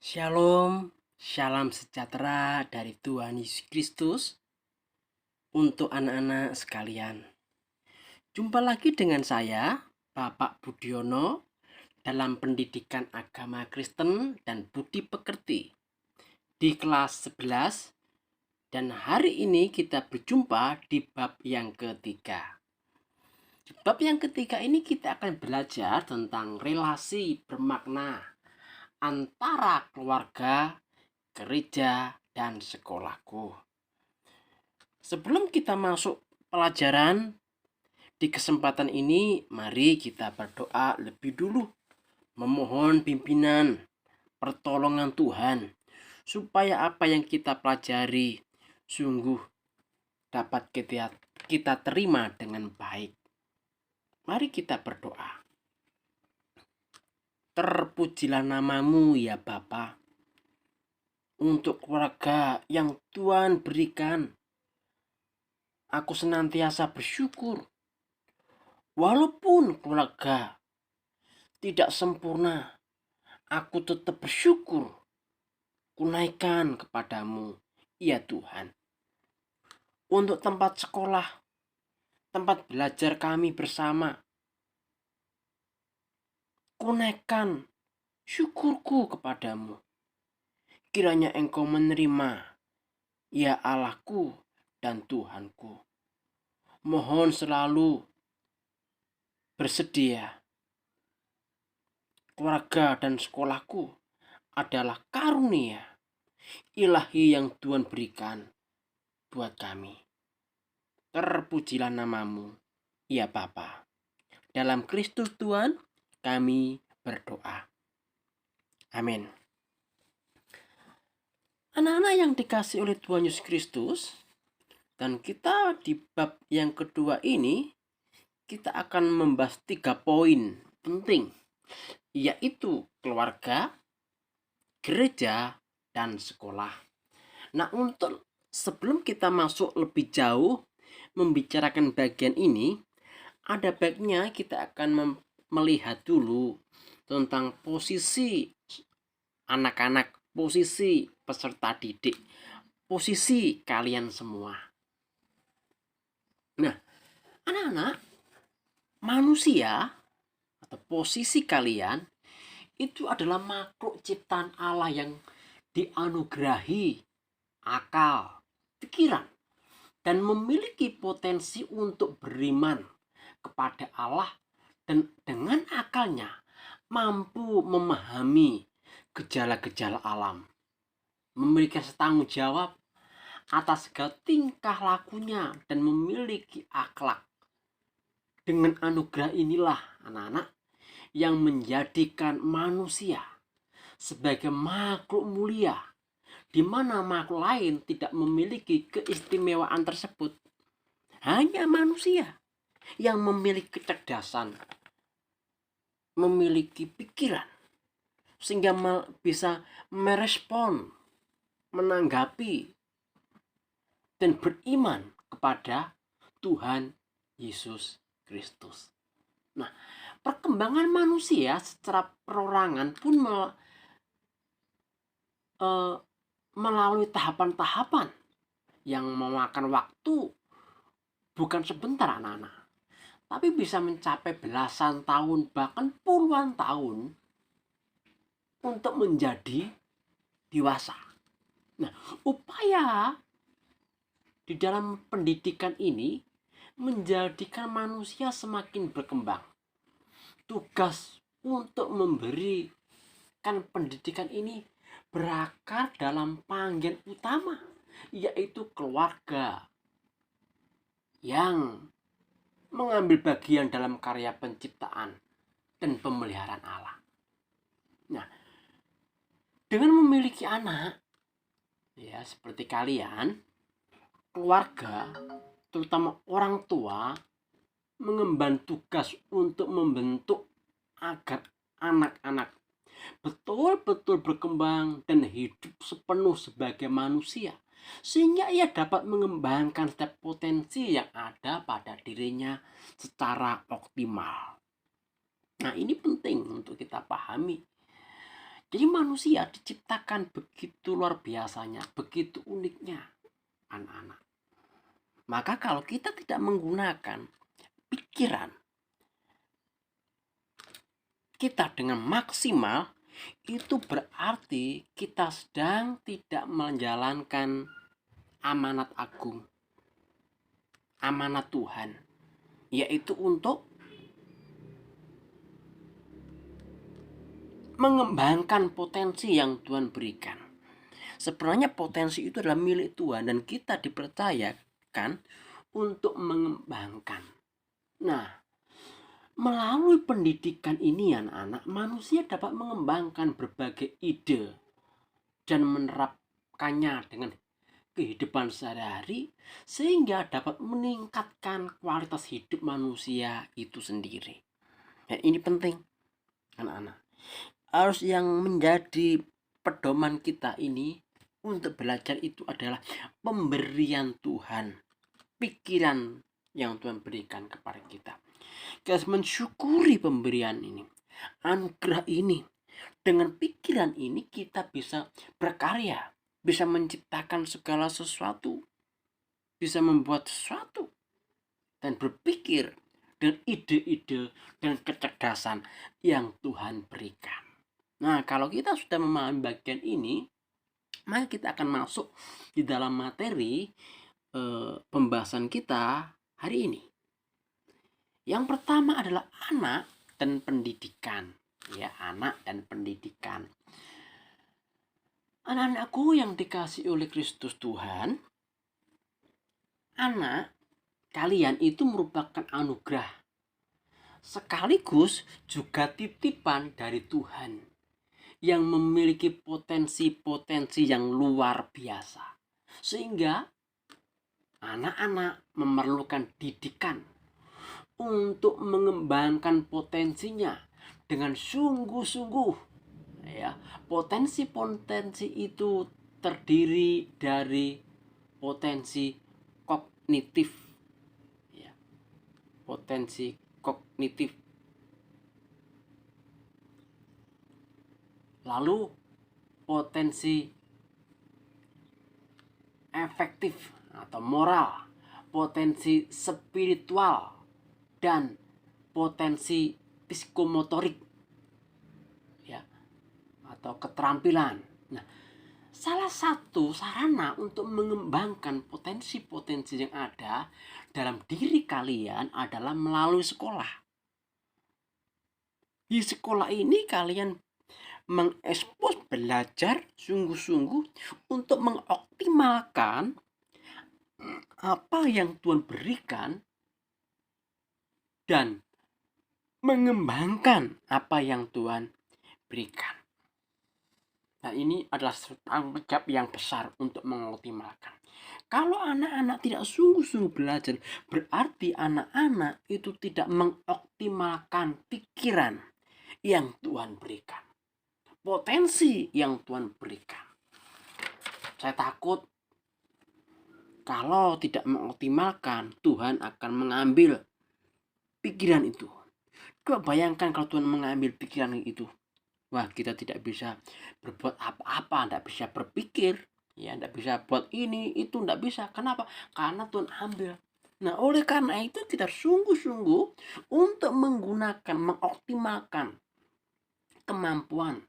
Shalom, salam sejahtera dari Tuhan Yesus Kristus untuk anak-anak sekalian. Jumpa lagi dengan saya, Bapak Budiono, dalam pendidikan agama Kristen dan budi pekerti di kelas 11, dan hari ini kita berjumpa di bab yang ketiga. Di bab yang ketiga ini kita akan belajar tentang relasi bermakna antara keluarga, gereja, dan sekolahku. Sebelum kita masuk pelajaran di kesempatan ini, mari kita berdoa lebih dulu, memohon pimpinan, pertolongan Tuhan, supaya apa yang kita pelajari sungguh dapat kita terima dengan baik. Mari kita berdoa. Terpujilah namamu ya Bapa, untuk keluarga yang Tuhan berikan. Aku senantiasa bersyukur. Walaupun keluarga tidak sempurna, aku tetap bersyukur. Kunaikkan kepadamu, ya Tuhan. Untuk tempat sekolah, tempat belajar kami bersama, kunaikkan syukurku kepadamu. Kiranya Engkau menerima, ya Allahku dan Tuhanku. Mohon selalu bersedia. Keluarga dan sekolahku adalah karunia ilahi yang Tuhan berikan buat kami. Terpujilah namamu, ya Bapa. Dalam Kristus Tuhan kami berdoa. Amin. Anak-anak yang dikasih oleh Tuhan Yesus Kristus, dan kita di bab yang kedua ini, kita akan membahas 3 poin penting, yaitu keluarga, gereja, dan sekolah. Nah, sebelum kita masuk lebih jauh membicarakan bagian ini, ada baiknya kita akan melihat dulu tentang posisi anak-anak, posisi peserta didik, posisi kalian semua. Nah, anak-anak, manusia atau posisi kalian itu adalah makhluk ciptaan Allah yang dianugerahi akal, pikiran, dan memiliki potensi untuk beriman kepada Allah, dan dengan akalnya mampu memahami gejala-gejala alam, memiliki tanggung jawab atas segala tingkah lakunya, dan memiliki akhlak. Dengan anugerah inilah anak-anak yang menjadikan manusia sebagai makhluk mulia, di mana makhluk lain tidak memiliki keistimewaan tersebut. Hanya manusia yang memiliki kecerdasan, memiliki pikiran, sehingga bisa merespon, menanggapi, dan beriman kepada Tuhan Yesus Kristus. Nah, perkembangan manusia secara perorangan pun melalui tahapan-tahapan yang memakan waktu bukan sebentar anak-anak, tapi bisa mencapai belasan tahun, bahkan puluhan tahun untuk menjadi dewasa. Nah, upaya di dalam pendidikan ini menjadikan manusia semakin berkembang. Tugas untuk memberikan pendidikan ini berakar dalam panggilan utama, yaitu keluarga yang mengambil bagian dalam karya penciptaan dan pemeliharaan Allah. Nah, dengan memiliki anak, ya seperti kalian, keluarga, terutama orang tua, mengemban tugas untuk membentuk agar anak-anak betul-betul berkembang dan hidup sepenuh sebagai manusia, sehingga ia dapat mengembangkan setiap potensi yang ada pada dirinya secara optimal. Nah, ini penting untuk kita pahami. Jadi manusia diciptakan begitu luar biasanya, begitu uniknya anak-anak. Maka kalau kita tidak menggunakan pikiran kita dengan maksimal, itu berarti kita sedang tidak menjalankan amanat agung, amanat Tuhan, yaitu untuk mengembangkan potensi yang Tuhan berikan. Sebenarnya potensi itu adalah milik Tuhan dan kita dipercayakan untuk mengembangkan. Nah, melalui pendidikan ini anak-anak, manusia dapat mengembangkan berbagai ide dan menerapkannya dengan kehidupan sehari-hari sehingga dapat meningkatkan kualitas hidup manusia itu sendiri. Ya, ini penting anak-anak. Harus yang menjadi pedoman kita ini untuk belajar itu adalah pemberian Tuhan, pikiran yang Tuhan berikan kepada kita. Kita harus mensyukuri pemberian ini, anugerah ini. Dengan pikiran ini kita bisa berkarya, bisa menciptakan segala sesuatu, bisa membuat sesuatu, dan berpikir dengan ide-ide dan kecerdasan yang Tuhan berikan. Nah, kalau kita sudah memahami bagian ini, maka kita akan masuk di dalam materi pembahasan kita hari ini. Yang pertama adalah anak dan pendidikan. Ya, anak dan pendidikan. Anak-anakku yang dikasihi oleh Kristus Tuhan, anak kalian itu merupakan anugerah, sekaligus juga titipan dari Tuhan yang memiliki potensi-potensi yang luar biasa. Sehingga anak-anak memerlukan didikan untuk mengembangkan potensinya dengan sungguh-sungguh. Ya, potensi-potensi itu terdiri dari potensi kognitif. Ya, potensi kognitif. Lalu potensi efektif atau moral, potensi spiritual, dan potensi psikomotorik, ya, atau keterampilan. Nah, salah satu sarana untuk mengembangkan potensi-potensi yang ada dalam diri kalian adalah melalui sekolah. Di sekolah ini kalian mengekspos, belajar sungguh-sungguh untuk mengoptimalkan apa yang Tuhan berikan dan mengembangkan apa yang Tuhan berikan. Nah, ini adalah tanggung jawab yang besar untuk mengoptimalkan. Kalau anak-anak tidak sungguh-sungguh belajar, berarti anak-anak itu tidak mengoptimalkan pikiran yang Tuhan berikan, potensi yang Tuhan berikan. Saya takut kalau tidak mengoptimalkan, Tuhan akan mengambil pikiran itu. Coba bayangkan kalau Tuhan mengambil pikiran itu. Wah, kita tidak bisa berbuat apa-apa, tidak bisa berpikir, ya, tidak bisa buat ini, itu tidak bisa. Kenapa? Karena Tuhan ambil. Nah, oleh karena itu kita sungguh-sungguh untuk menggunakan, mengoptimalkan kemampuan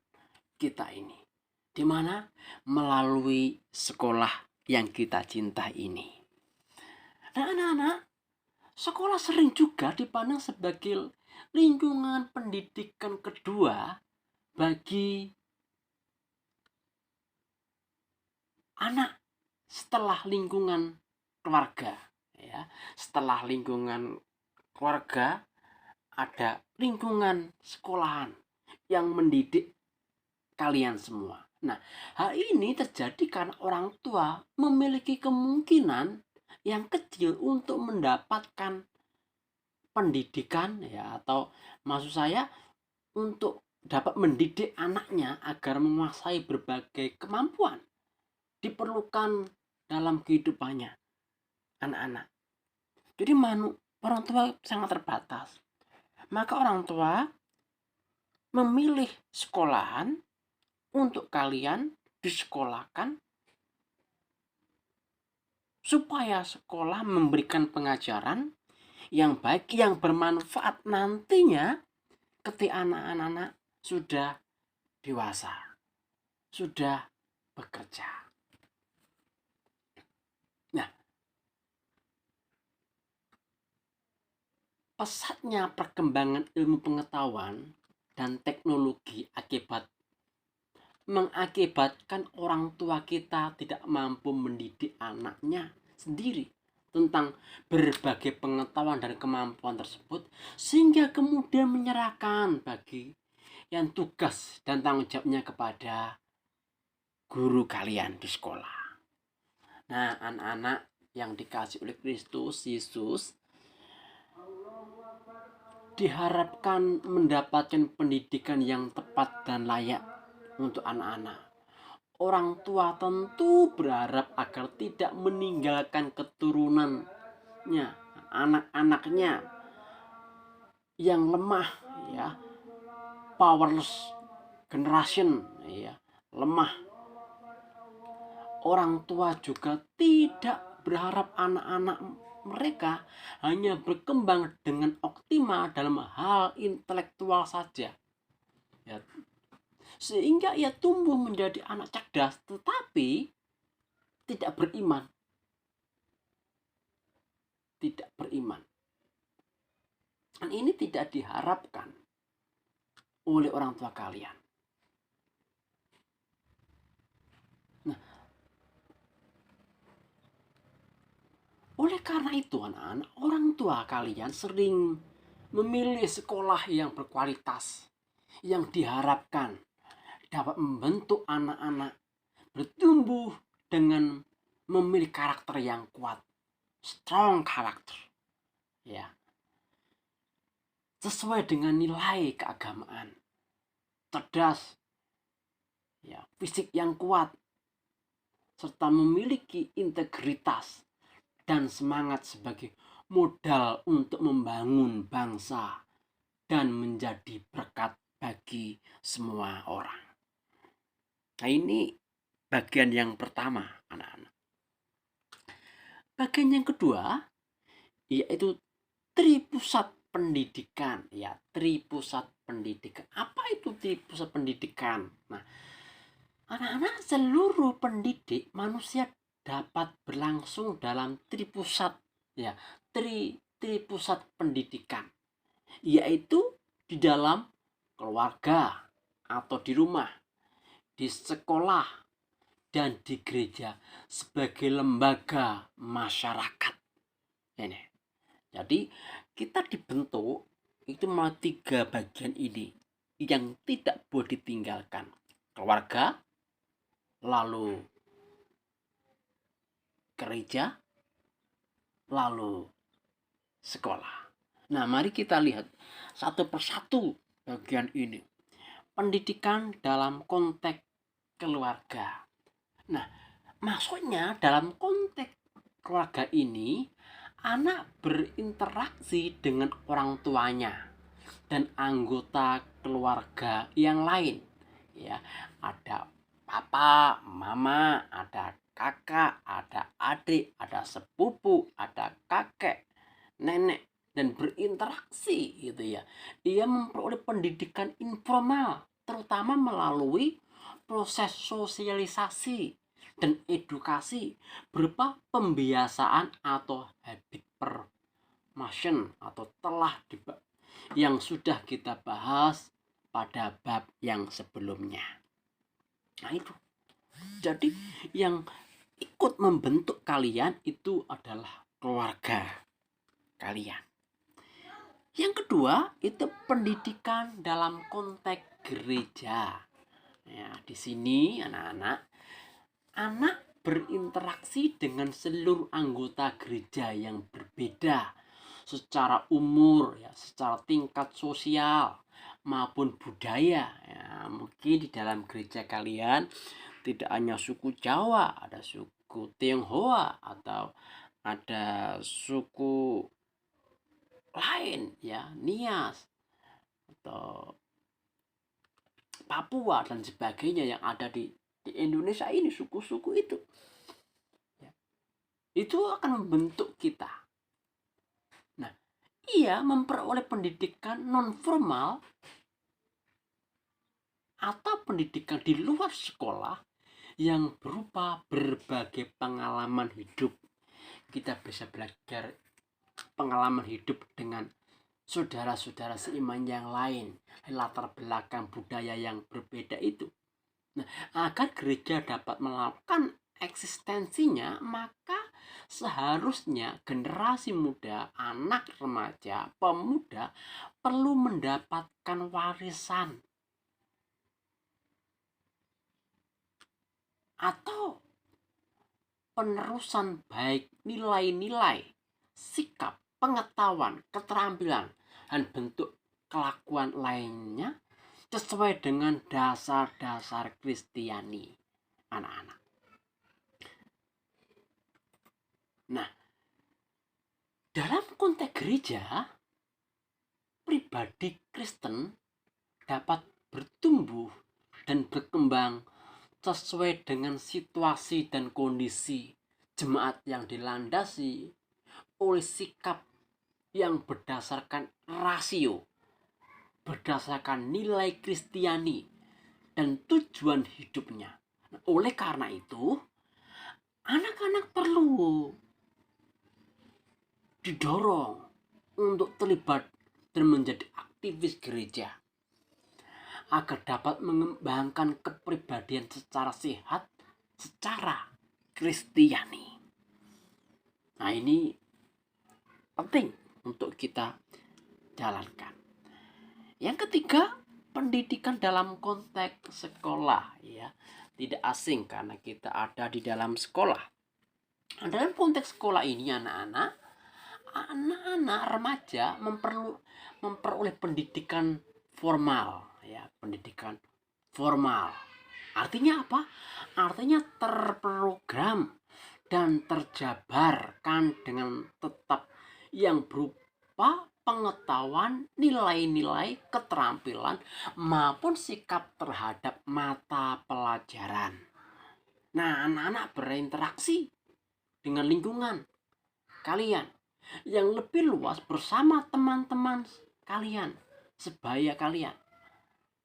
kita ini. Di mana? Melalui sekolah yang kita cintai ini. Nah, anak-anak, sekolah sering juga dipandang sebagai lingkungan pendidikan kedua bagi anak setelah lingkungan keluarga. Ya, setelah lingkungan keluarga ada lingkungan sekolahan yang mendidik kalian semua. Nah, hal ini terjadi karena orang tua memiliki kemungkinan yang kecil untuk mendapatkan pendidikan, ya, atau maksud saya untuk dapat mendidik anaknya agar menguasai berbagai kemampuan diperlukan dalam kehidupannya anak-anak. Jadi orang tua sangat terbatas. Maka orang tua memilih sekolahan untuk kalian disekolahkan supaya sekolah memberikan pengajaran yang baik, yang bermanfaat nantinya ketika anak-anak sudah dewasa, sudah bekerja. Nah, pesatnya perkembangan ilmu pengetahuan dan teknologi mengakibatkan orang tua kita tidak mampu mendidik anaknya sendiri tentang berbagai pengetahuan dan kemampuan tersebut, sehingga kemudian menyerahkan bagi yang tugas dan tanggung jawabnya kepada guru kalian di sekolah. Nah, anak-anak yang dikasih oleh Kristus Yesus diharapkan mendapatkan pendidikan yang tepat dan layak untuk anak-anak. Orang tua tentu berharap agar tidak meninggalkan keturunannya, anak-anaknya yang lemah, ya, powerless generation, ya, lemah. Orang tua juga tidak berharap anak-anak mereka hanya berkembang dengan optimal dalam hal intelektual saja, ya, sehingga ia tumbuh menjadi anak cerdas tetapi tidak beriman. Dan ini tidak diharapkan oleh orang tua kalian. Nah, oleh karena itu anak-anak, orang tua kalian sering memilih sekolah yang berkualitas, yang diharapkan dapat membentuk anak-anak bertumbuh dengan memilih karakter yang kuat, strong karakter, ya, sesuai dengan nilai keagamaan, cerdas, ya, fisik yang kuat, serta memiliki integritas dan semangat sebagai modal untuk membangun bangsa dan menjadi berkat bagi semua orang. Nah, ini bagian yang pertama, anak-anak. Bagian yang kedua yaitu tripusat pendidikan, ya, tripusat pendidikan. Apa itu tripusat pendidikan? Nah, anak-anak, seluruh pendidik manusia dapat berlangsung dalam tripusat, ya, tripusat pendidikan, yaitu di dalam keluarga atau di rumah, di sekolah, dan di gereja sebagai lembaga masyarakat. Ini. Jadi kita dibentuk itu melalui 3 bagian ini yang tidak boleh ditinggalkan. Keluarga, lalu gereja, lalu sekolah. Nah, mari kita lihat satu persatu bagian ini. Pendidikan dalam konteks keluarga. Nah, maksudnya dalam konteks keluarga ini, anak berinteraksi dengan orang tuanya dan anggota keluarga yang lain, ya. Ada papa, mama, ada kakak, ada adik, ada sepupu, ada kakek, nenek, dan berinteraksi, gitu ya. Dia memperoleh pendidikan informal, terutama melalui proses sosialisasi dan edukasi berupa pembiasaan atau habit formation atau yang sudah kita bahas pada bab yang sebelumnya. Nah, itu. Jadi yang ikut membentuk kalian itu adalah keluarga kalian. Yang kedua itu pendidikan dalam konteks gereja. Ya, di sini anak berinteraksi dengan seluruh anggota gereja yang berbeda secara umur, ya, secara tingkat sosial maupun budaya. Ya, mungkin di dalam gereja kalian tidak hanya suku Jawa, ada suku Tionghoa atau ada suku lain, ya, Nias atau Papua dan sebagainya yang ada di Indonesia ini, suku-suku itu. Ya. Itu akan membentuk kita. Nah, ia memperoleh pendidikan non formal atau pendidikan di luar sekolah yang berupa berbagai pengalaman hidup. Kita bisa belajar pengalaman hidup dengan saudara-saudara seiman yang lain, latar belakang budaya yang berbeda itu. Nah, agar gereja dapat melakukan eksistensinya, maka seharusnya generasi muda, anak remaja, pemuda perlu mendapatkan warisan atau penerusan baik nilai-nilai, sikap, pengetahuan, keterampilan, dan bentuk kelakuan lainnya sesuai dengan dasar-dasar Kristiani, anak-anak. Nah, dalam konteks gereja, pribadi Kristen dapat bertumbuh dan berkembang sesuai dengan situasi dan kondisi jemaat yang dilandasi oleh sikap yang berdasarkan rasio, berdasarkan nilai Kristiani dan tujuan hidupnya. Oleh karena itu, anak-anak perlu didorong untuk terlibat dan menjadi aktivis gereja agar dapat mengembangkan kepribadian secara sehat, secara Kristiani. Nah, ini penting untuk kita jalankan. Yang ketiga, pendidikan dalam konteks sekolah, ya. Tidak asing karena kita ada di dalam sekolah. Dalam konteks sekolah ini, anak-anak remaja memperoleh pendidikan formal, ya, pendidikan formal. Artinya apa? Artinya terprogram dan terjabarkan dengan tetap yang berupa pengetahuan, nilai-nilai, keterampilan maupun sikap terhadap mata pelajaran. Nah, anak-anak berinteraksi dengan lingkungan kalian yang lebih luas bersama teman-teman kalian, sebaya kalian.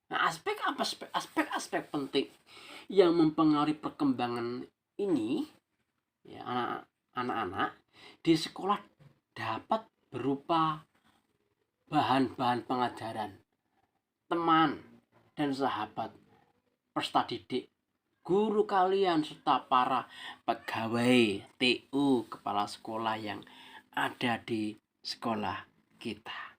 Nah, aspek-aspek penting yang mempengaruhi perkembangan ini, ya, anak-anak di sekolah dapat berupa bahan-bahan pengajaran, teman dan sahabat, peserta didik, guru kalian, serta para pegawai TU, kepala sekolah yang ada di sekolah kita.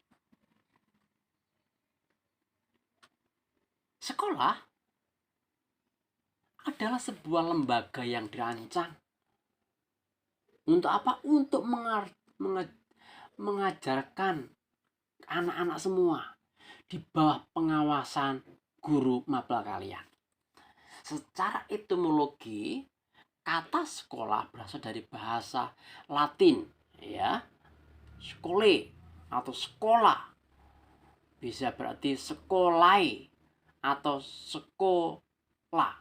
Sekolah adalah sebuah lembaga yang dirancang untuk apa? Untuk mengajarkan anak-anak semua di bawah pengawasan guru mapel kalian. Secara etimologi, kata sekolah berasal dari bahasa Latin, ya, skole atau sekolah, bisa berarti sekolai atau sekolah,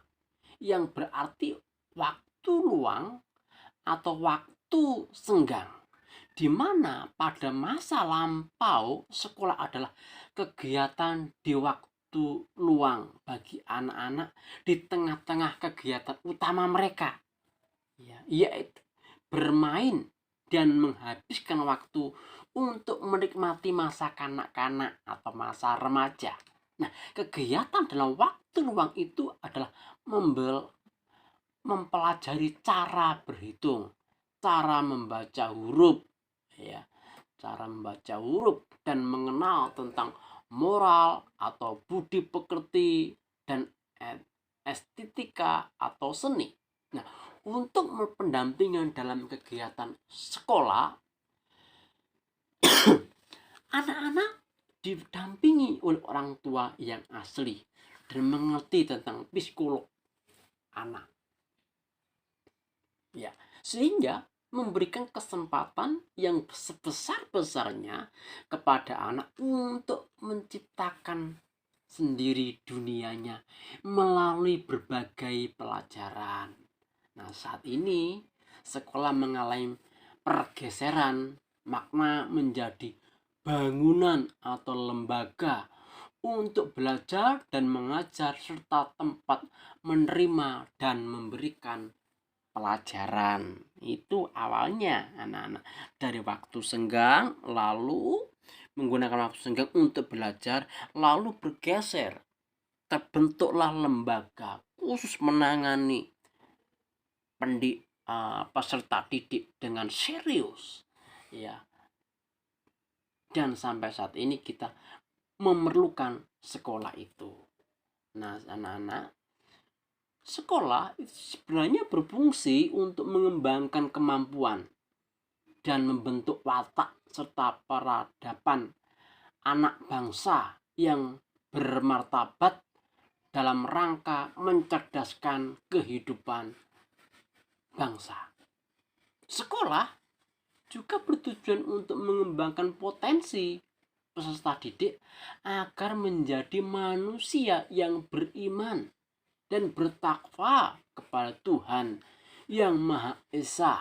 yang berarti waktu luang atau waktu senggang, di mana pada masa lampau sekolah adalah kegiatan di waktu luang bagi anak-anak di tengah-tengah kegiatan utama mereka, ya, yaitu bermain dan menghabiskan waktu untuk menikmati masa kanak-kanak atau masa remaja. Nah, kegiatan dalam waktu luang itu adalah mempelajari cara berhitung, cara membaca huruf, ya, cara membaca huruf dan mengenal tentang moral atau budi pekerti dan estetika atau seni. Nah, untuk pendampingan dalam kegiatan sekolah, anak-anak didampingi oleh orang tua yang asli dan mengerti tentang psikolog anak, ya, sehingga memberikan kesempatan yang sebesar-besarnya kepada anak untuk menciptakan sendiri dunianya melalui berbagai pelajaran. Nah, saat ini sekolah mengalami pergeseran makna menjadi bangunan atau lembaga untuk belajar dan mengajar serta tempat menerima dan memberikan pelajaran. Itu awalnya anak-anak dari waktu senggang lalu menggunakan waktu senggang untuk belajar, lalu bergeser terbentuklah lembaga khusus menangani peserta didik dengan serius, ya. Dan sampai saat ini kita memerlukan sekolah itu. Nah, anak-anak, sekolah itu sebenarnya berfungsi untuk mengembangkan kemampuan dan membentuk watak serta peradaban anak bangsa yang bermartabat dalam rangka mencerdaskan kehidupan bangsa. Sekolah juga bertujuan untuk mengembangkan potensi peserta didik agar menjadi manusia yang beriman dan bertakwa kepada Tuhan yang Maha Esa,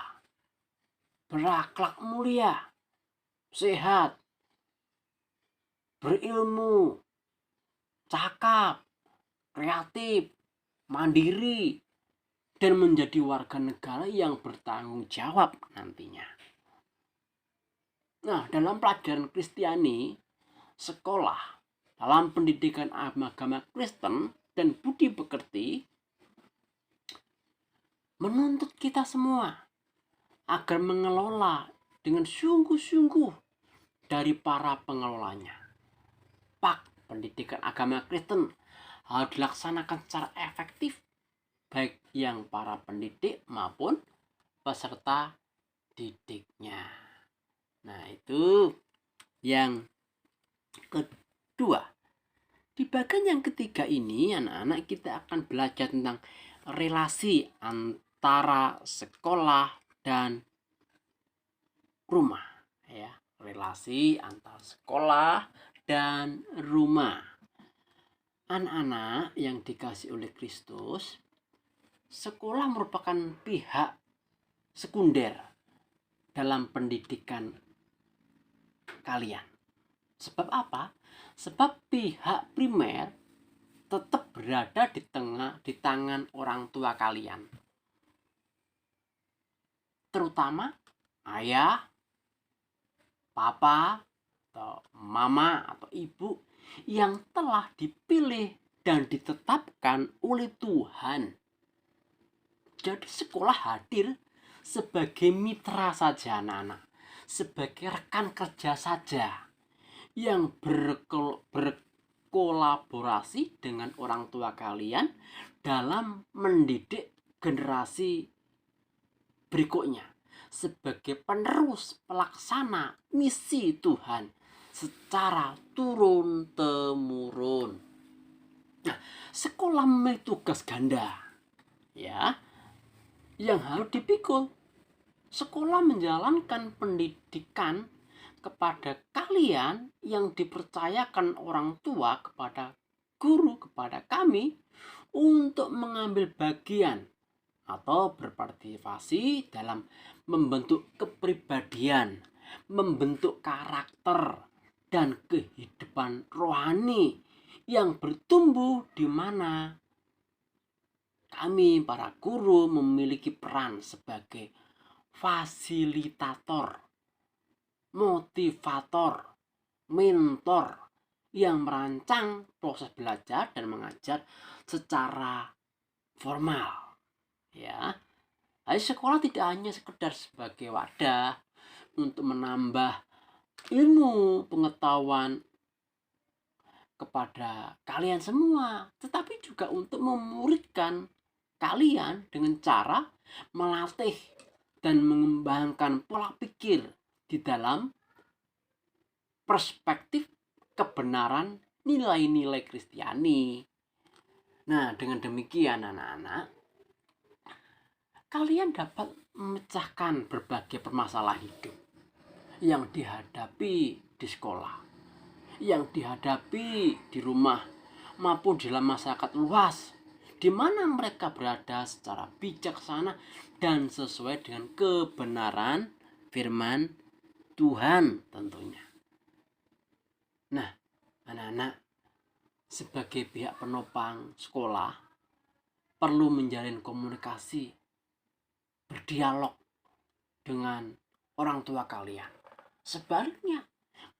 berakhlak mulia, sehat, berilmu, cakap, kreatif, mandiri, dan menjadi warga negara yang bertanggung jawab nantinya. Nah, dalam pelajaran Kristiani, sekolah dalam pendidikan agama Kristen dan budi pekerti menuntut kita semua agar mengelola dengan sungguh-sungguh dari para pengelolanya. Pak, pendidikan agama Kristen harus dilaksanakan secara efektif baik yang para pendidik maupun peserta didiknya. Nah, itu yang kedua. Di bagian yang ketiga ini, anak-anak, kita akan belajar tentang relasi antara sekolah dan rumah, ya. Relasi antara sekolah dan rumah. Anak-anak yang dikasih oleh Kristus, sekolah merupakan pihak sekunder dalam pendidikan kalian. Sebab apa? Sebab pihak primer tetap berada di tangan orang tua kalian. Terutama ayah, papa, atau mama, atau ibu yang telah dipilih dan ditetapkan oleh Tuhan. Jadi sekolah hadir sebagai mitra saja anak-anak, sebagai rekan kerja saja yang berkolaborasi dengan orang tua kalian dalam mendidik generasi berikutnya sebagai penerus pelaksana misi Tuhan secara turun-temurun. Nah, sekolah memiliki tugas ganda, ya, yang harus dipikul. Sekolah menjalankan pendidikan kepada kalian yang dipercayakan orang tua kepada guru, kepada kami, untuk mengambil bagian atau berpartisipasi dalam membentuk kepribadian, membentuk karakter dan kehidupan rohani yang bertumbuh, di mana kami para guru memiliki peran sebagai fasilitator, motivator, mentor yang merancang proses belajar dan mengajar secara formal, ya. Jadi sekolah tidak hanya sekedar sebagai wadah untuk menambah ilmu pengetahuan kepada kalian semua, tetapi juga untuk memuridkan kalian dengan cara melatih dan mengembangkan pola pikir di dalam perspektif kebenaran nilai-nilai Kristiani. Nah, dengan demikian anak-anak, kalian dapat memecahkan berbagai permasalahan hidup yang dihadapi di sekolah, yang dihadapi di rumah, maupun di dalam masyarakat luas, di mana mereka berada secara bijaksana dan sesuai dengan kebenaran firman Tuhan tentunya. Nah, anak-anak, sebagai pihak penopang sekolah perlu menjalin komunikasi, berdialog dengan orang tua kalian. Sebaliknya,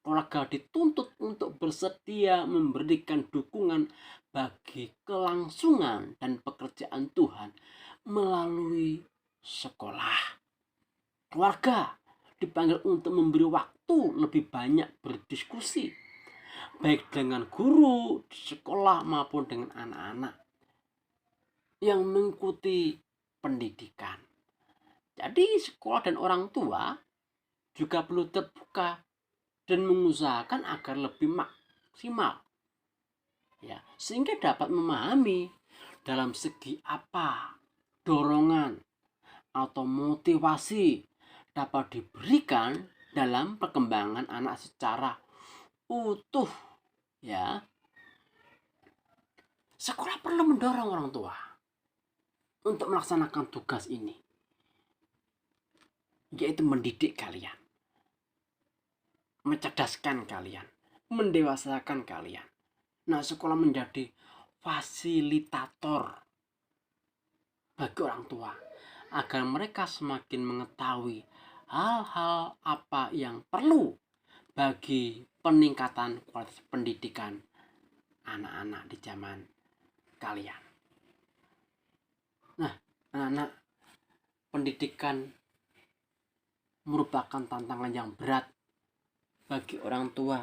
keluarga dituntut untuk bersedia memberikan dukungan bagi kelangsungan dan pekerjaan Tuhan melalui sekolah. Keluarga dipanggil untuk memberi waktu lebih banyak berdiskusi, baik dengan guru di sekolah maupun dengan anak-anak yang mengikuti pendidikan. Jadi sekolah dan orang tua juga perlu terbuka dan mengusahakan agar lebih maksimal, ya, sehingga dapat memahami dalam segi apa dorongan atau motivasi dapat diberikan dalam perkembangan anak secara utuh, ya. Sekolah perlu mendorong orang tua untuk melaksanakan tugas ini, yaitu mendidik kalian, mencerdaskan kalian, mendewasakan kalian. Nah, sekolah menjadi fasilitator bagi orang tua agar mereka semakin mengetahui hal-hal apa yang perlu bagi peningkatan kualitas pendidikan anak-anak di zaman kalian. Nah, anak-anak, pendidikan merupakan tantangan yang berat bagi orang tua.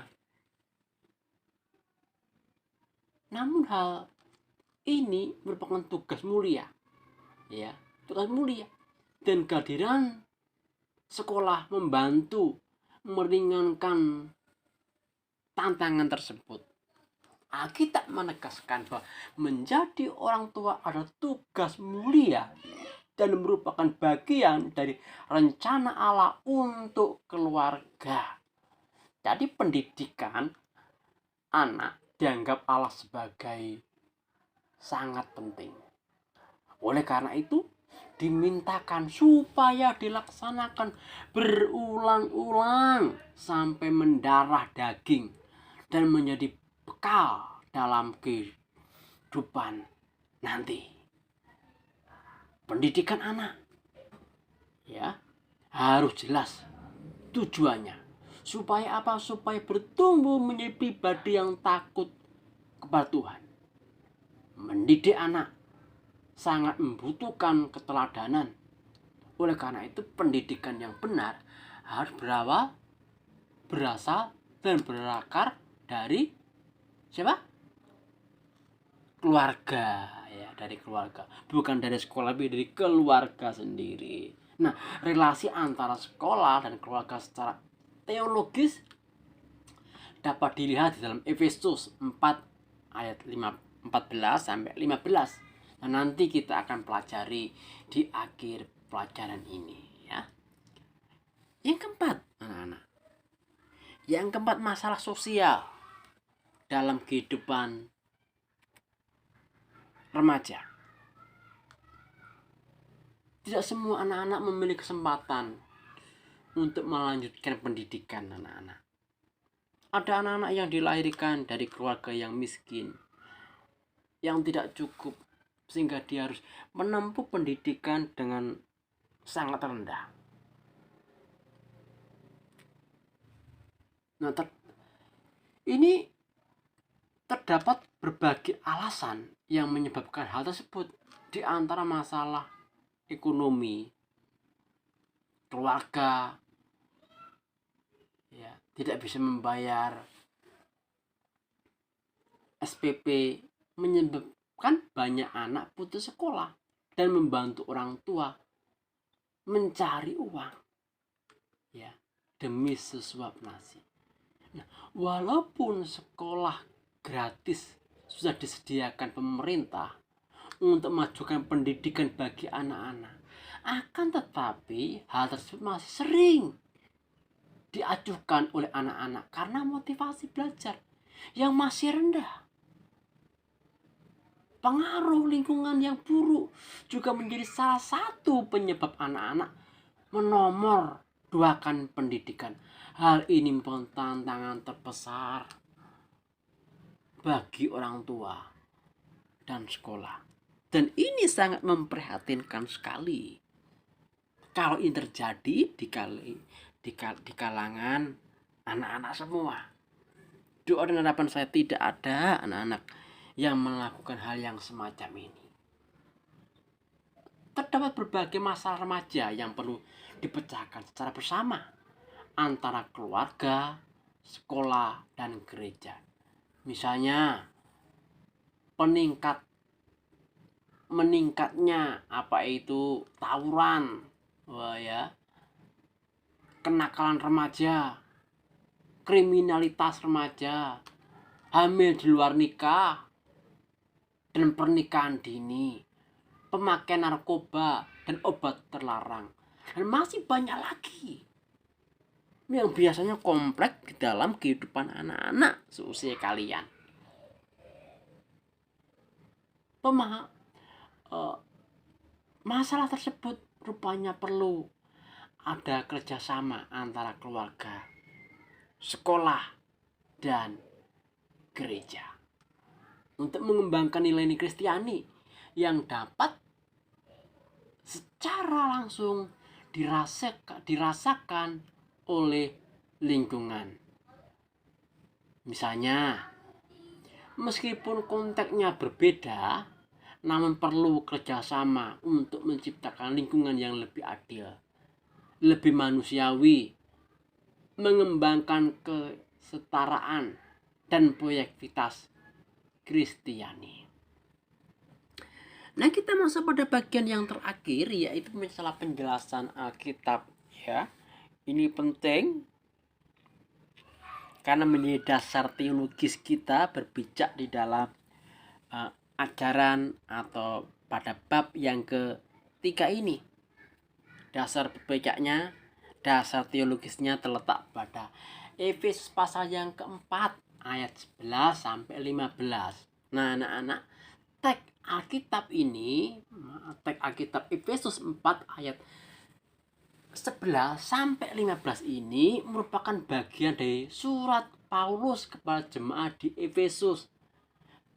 Namun hal ini merupakan tugas mulia, ya, tugas mulia, dan kehadiran sekolah membantu meringankan tantangan tersebut. Alkitab menegaskan bahwa menjadi orang tua adalah tugas mulia dan merupakan bagian dari rencana Allah untuk keluarga. Jadi pendidikan anak dianggap Allah sebagai sangat penting. Oleh karena itu, dimintakan supaya dilaksanakan berulang-ulang sampai mendarah daging dan menjadi bekal dalam kehidupan nanti. Pendidikan anak, ya, harus jelas tujuannya. Supaya apa? Supaya bertumbuh menjadi pribadi yang takut kepada Tuhan. Mendidik anak sangat membutuhkan keteladanan. Oleh karena itu, pendidikan yang benar harus berasal dan berakar dari siapa? Keluarga, ya, dari keluarga. Bukan dari sekolah, tapi dari keluarga sendiri. Nah, relasi antara sekolah dan keluarga secara teologis dapat dilihat di dalam Efesus 4 ayat 14 sampai 15. Nah, nanti kita akan pelajari di akhir pelajaran ini, ya. Yang keempat, anak-anak. Yang keempat, masalah sosial dalam kehidupan remaja. Tidak semua anak-anak memiliki kesempatan untuk melanjutkan pendidikan anak-anak. Ada anak-anak yang dilahirkan dari keluarga yang miskin, yang tidak cukup, sehingga dia harus menempuh pendidikan dengan sangat rendah. Nah, ini terdapat berbagai alasan yang menyebabkan hal tersebut, di antara masalah ekonomi, keluarga, ya, tidak bisa membayar SPP, menyebabkan banyak anak putus sekolah dan membantu orang tua mencari uang, ya, demi sesuap nasi. Nah, walaupun sekolah gratis sudah disediakan pemerintah untuk memajukan pendidikan bagi anak-anak, akan tetapi hal tersebut masih sering diajukan oleh anak-anak karena motivasi belajar yang masih rendah. Pengaruh lingkungan yang buruk juga menjadi salah satu penyebab anak-anak menomor duakan pendidikan. Hal ini merupakan tantangan terbesar bagi orang tua dan sekolah. Dan ini sangat memprihatinkan sekali kalau ini terjadi di kalangan anak-anak semua. Doa dan harapan saya tidak ada anak-anak yang melakukan hal yang semacam ini. Terdapat berbagai masalah remaja yang perlu dipecahkan secara bersama antara keluarga, sekolah, dan gereja. Misalnya meningkatnya tawuran, kenakalan remaja, kriminalitas remaja, hamil di luar nikah, dan pernikahan dini, pemakaian narkoba dan obat terlarang, dan masih banyak lagi yang biasanya kompleks di dalam kehidupan anak-anak seusia kalian. Masalah tersebut rupanya perlu ada kerjasama antara keluarga, sekolah, dan gereja untuk mengembangkan nilai-nilai Kristiani yang dapat secara langsung dirasakan oleh lingkungan. Misalnya, meskipun konteksnya berbeda, namun perlu kerjasama untuk menciptakan lingkungan yang lebih adil, lebih manusiawi, mengembangkan kesetaraan dan proyektivitas Kristiani. Nah, kita masuk pada bagian yang terakhir, yaitu masalah penjelasan Alkitab, ya. Ini penting karena menjadi dasar teologis kita berpijak di dalam ajaran atau pada bab yang ketiga ini. Dasar berpijaknya, dasar teologisnya terletak pada Efesus pasal yang keempat ayat 11 sampai 15. Nah, anak-anak, teks Alkitab Efesus 4 ayat 11 sampai 15 ini merupakan bagian dari surat Paulus kepada jemaat di Efesus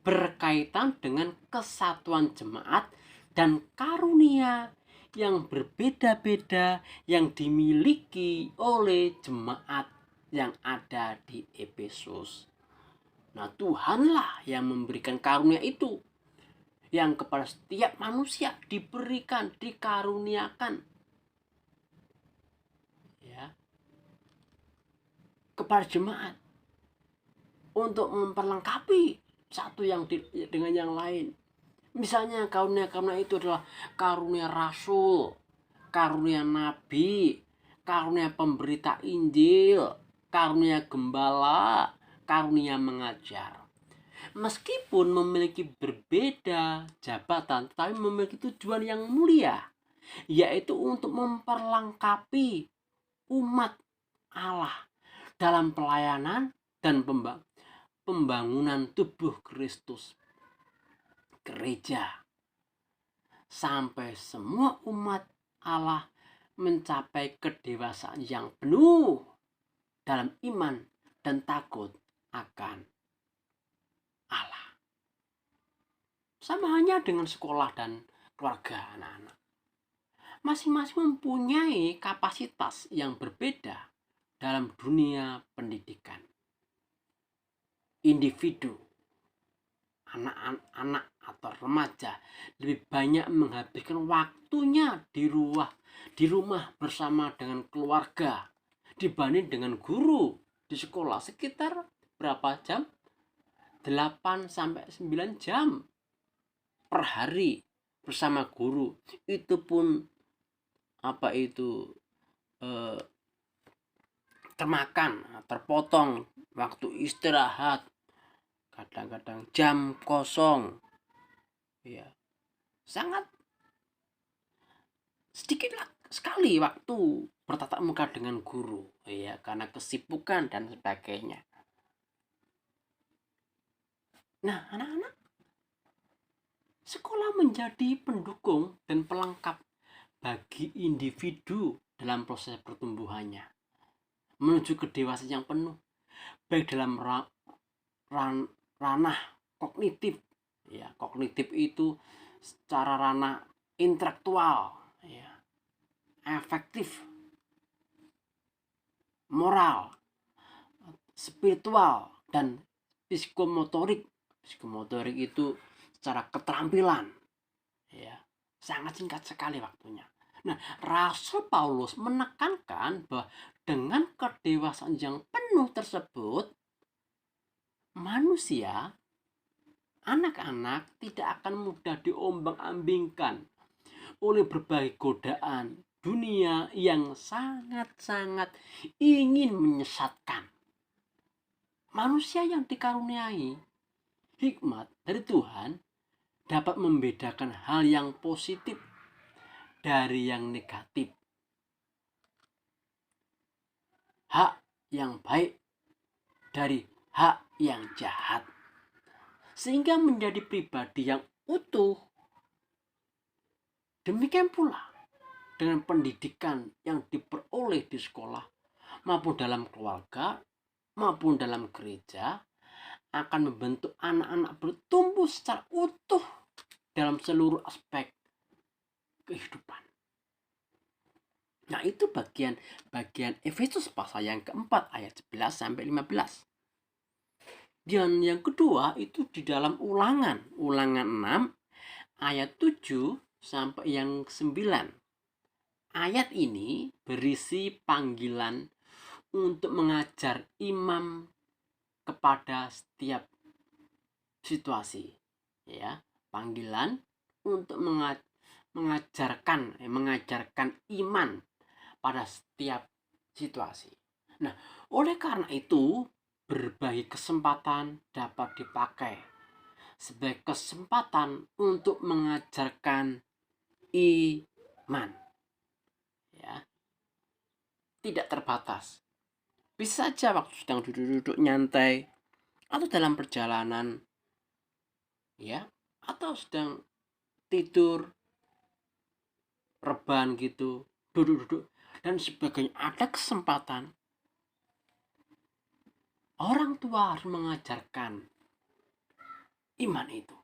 berkaitan dengan kesatuan jemaat dan karunia yang berbeda-beda yang dimiliki oleh jemaat yang ada di Efesus. Nah, Tuhanlah yang memberikan karunia itu, yang kepada setiap manusia diberikan, dikaruniakan, ya, kepada jemaat untuk memperlengkapi satu yang dengan yang lain. Misalnya karunia-karunia itu adalah karunia rasul, karunia nabi, karunia pemberita Injil, karunia gembala, karunia mengajar. Meskipun memiliki berbeda jabatan, tetapi memiliki tujuan yang mulia, yaitu untuk memperlengkapi umat Allah dalam pelayanan dan pembangunan tubuh Kristus, gereja, sampai semua umat Allah mencapai kedewasaan yang penuh dalam iman dan takut akan Allah. Sama halnya dengan sekolah dan keluarga anak-anak. Masing-masing mempunyai kapasitas yang berbeda dalam dunia pendidikan. Individu, anak-anak atau remaja lebih banyak menghabiskan waktunya di rumah bersama dengan keluarga dibanding dengan guru di sekolah. Sekitar berapa jam? 8 sampai 9 jam per hari bersama guru. Itu pun termakan, terpotong waktu istirahat, kadang-kadang jam kosong, ya, sangat sedikit sekali waktu bertatap muka dengan guru, ya, karena kesibukan dan sebagainya. Nah, anak-anak, sekolah menjadi pendukung dan pelengkap bagi individu dalam proses pertumbuhannya menuju kedewasaan yang penuh, baik dalam ranah kognitif, ya kognitif itu secara ranah intelektual, ya efektif, moral, spiritual, dan psikomotorik. Psikomotorik itu secara keterampilan, ya sangat singkat sekali waktunya. Nah, Rasul Paulus menekankan bahwa dengan kedewasaan yang penuh tersebut, manusia, anak-anak tidak akan mudah diombang-ambingkan oleh berbagai godaan dunia yang sangat-sangat ingin menyesatkan. Manusia yang dikaruniai hikmat dari Tuhan dapat membedakan hal yang positif dari yang negatif, hak yang baik dari hak yang jahat, sehingga menjadi pribadi yang utuh. Demikian pula dengan pendidikan yang diperoleh di sekolah maupun dalam keluarga maupun dalam gereja akan membentuk anak-anak bertumbuh secara utuh dalam seluruh aspek kehidupan. Nah, itu bagian Efesus pasal yang keempat ayat 11 sampai 15. Dan yang kedua itu di dalam Ulangan 6 ayat 7 sampai yang 9. Ayat ini berisi panggilan untuk mengajar imam kepada setiap situasi, ya. Panggilan untuk mengajarkan iman pada setiap situasi. Nah, oleh karena itu berbagai kesempatan dapat dipakai sebagai kesempatan untuk mengajarkan iman, ya, tidak terbatas. Bisa saja waktu sedang duduk-duduk nyantai atau dalam perjalanan, ya, atau sedang tidur rebahan gitu, duduk-duduk dan sebagainya. Ada kesempatan orang tua harus mengajarkan iman itu.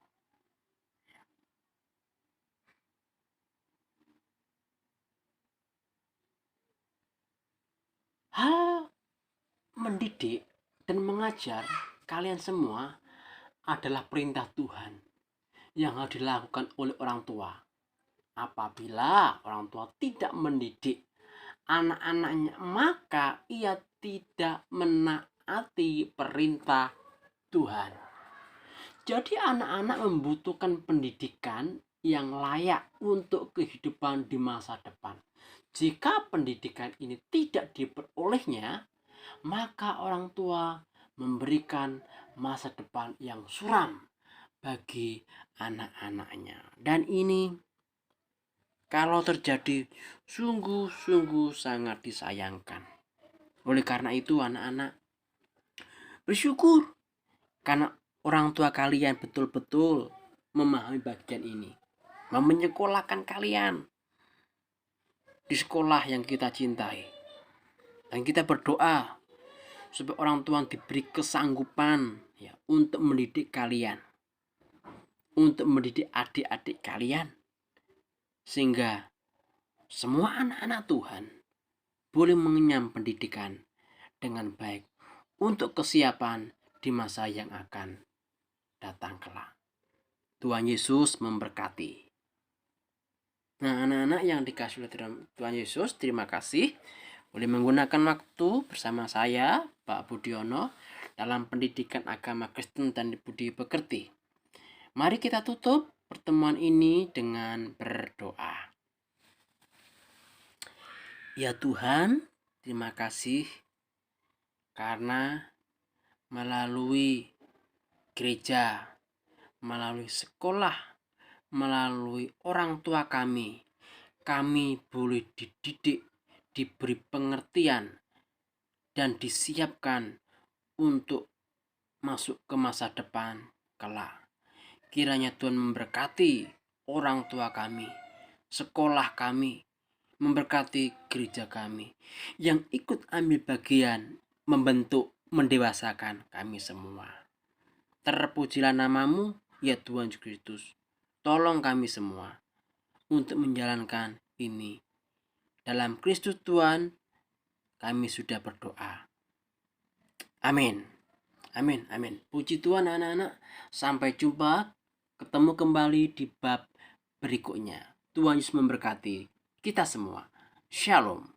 Hal mendidik dan mengajar kalian semua adalah perintah Tuhan yang harus dilakukan oleh orang tua. Apabila orang tua tidak mendidik anak-anaknya, maka ia tidak menaati perintah Tuhan. Jadi anak-anak membutuhkan pendidikan yang layak untuk kehidupan di masa depan. Jika pendidikan ini tidak diperolehnya, maka orang tua memberikan masa depan yang suram bagi anak-anaknya. Dan ini kalau terjadi sungguh-sungguh sangat disayangkan. Oleh karena itu anak-anak bersyukur karena orang tua kalian betul-betul memahami bagian ini, menyekolahkan kalian di sekolah yang kita cintai. Dan kita berdoa supaya orang tua diberi kesanggupan, ya, untuk mendidik kalian, untuk mendidik adik-adik kalian, sehingga semua anak-anak Tuhan boleh mengenyam pendidikan dengan baik untuk kesiapan di masa yang akan datang kelak. Tuhan Yesus memberkati. Nah, anak-anak yang dikasih oleh Tuhan Yesus, terima kasih boleh menggunakan waktu bersama saya, Pak Budiono, dalam pendidikan agama Kristen dan budi pekerti. Mari kita tutup pertemuan ini dengan berdoa. Ya Tuhan, terima kasih karena melalui gereja, melalui sekolah, melalui orang tua kami boleh dididik, diberi pengertian, dan disiapkan untuk masuk ke masa depan kelak. Kiranya Tuhan memberkati orang tua kami, sekolah kami, memberkati gereja kami, yang ikut ambil bagian membentuk, mendewasakan kami semua. Terpujilah namamu, ya Tuhan Yesus Kristus. Tolong kami semua untuk menjalankan ini. Dalam Kristus Tuhan, kami sudah berdoa. Amin. Amin. Amin. Puji Tuhan anak-anak. Sampai jumpa. Ketemu kembali di bab berikutnya. Tuhan Yesus memberkati kita semua. Shalom.